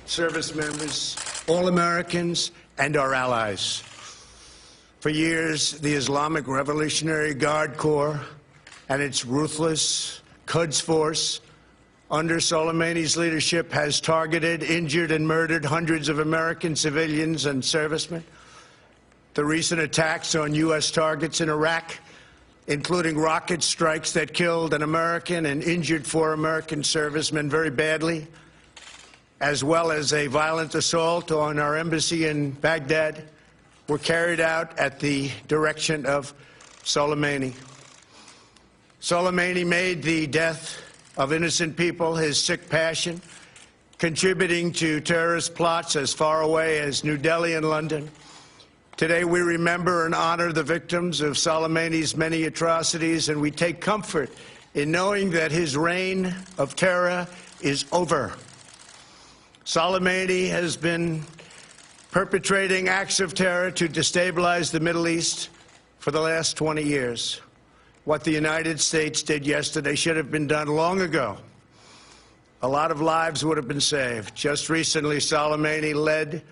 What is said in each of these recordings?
service members, all Americans, and our allies. For years, the Islamic Revolutionary Guard Corps and its ruthless Quds Force under Soleimani's leadership has targeted, injured, and murdered hundreds of American civilians and servicemen. The recent attacks on U.S. targets in Iraq, including rocket strikes that killed an American and injured 4 American servicemen very badly, as well as a violent assault on our embassy in Baghdad, were carried out at the direction of Soleimani. Soleimani made the death of innocent people his sick passion, contributing to terrorist plots as far away as New Delhi and London. Today we remember and honor the victims of Soleimani's many atrocities, and we take comfort in knowing that his reign of terror is over. Soleimani has been perpetrating acts of terror to destabilize the Middle East for the last 20 years. What the United States did yesterday should have been done long ago. A lot of lives would have been saved. Just recently, Soleimani led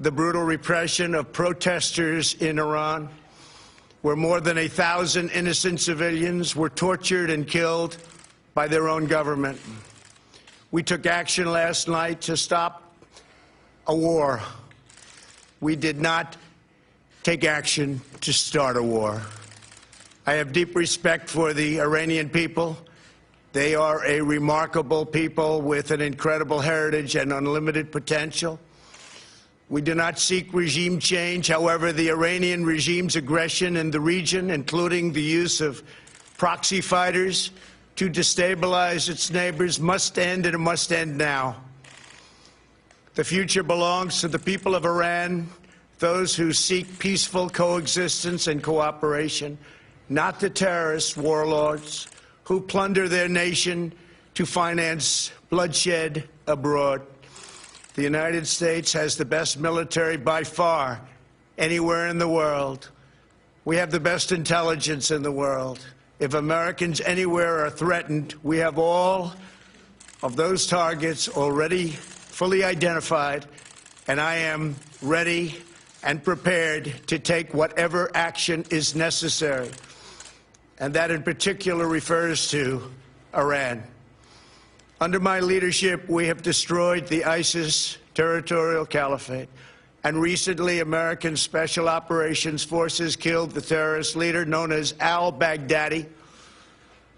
the brutal repression of protesters in Iran, where more than 1,000 innocent civilians were tortured and killed by their own government. We took action last night to stop a war. We did not take action to start a war. I have deep respect for the Iranian people. They are a remarkable people with an incredible heritage and unlimited potential. We do not seek regime change. However, the Iranian regime's aggression in the region, including the use of proxy fighters to destabilize its neighbors, must end, and it must end now. The future belongs to the people of Iran, those who seek peaceful coexistence and cooperation, not the terrorist warlords who plunder their nation to finance bloodshed abroad. The United States has the best military by far anywhere in the world. We have the best intelligence in the world. If Americans anywhere are threatened, we have all of those targets already fully identified, and I am ready and prepared to take whatever action is necessary. And that in particular refers to Iran. Under my leadership, we have destroyed the ISIS territorial caliphate. And recently, American Special Operations Forces killed the terrorist leader known as al-Baghdadi.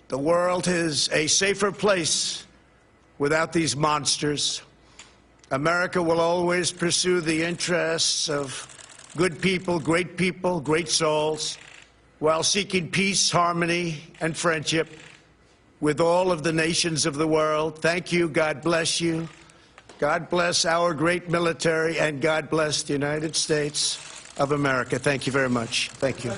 The world is a safer place without these monsters. America will always pursue the interests of good people, great souls, while seeking peace, harmony, and friendship with all of the nations of the world. Thank you. God bless you. God bless our great military, and God bless the United States of America. Thank you very much. Thank you.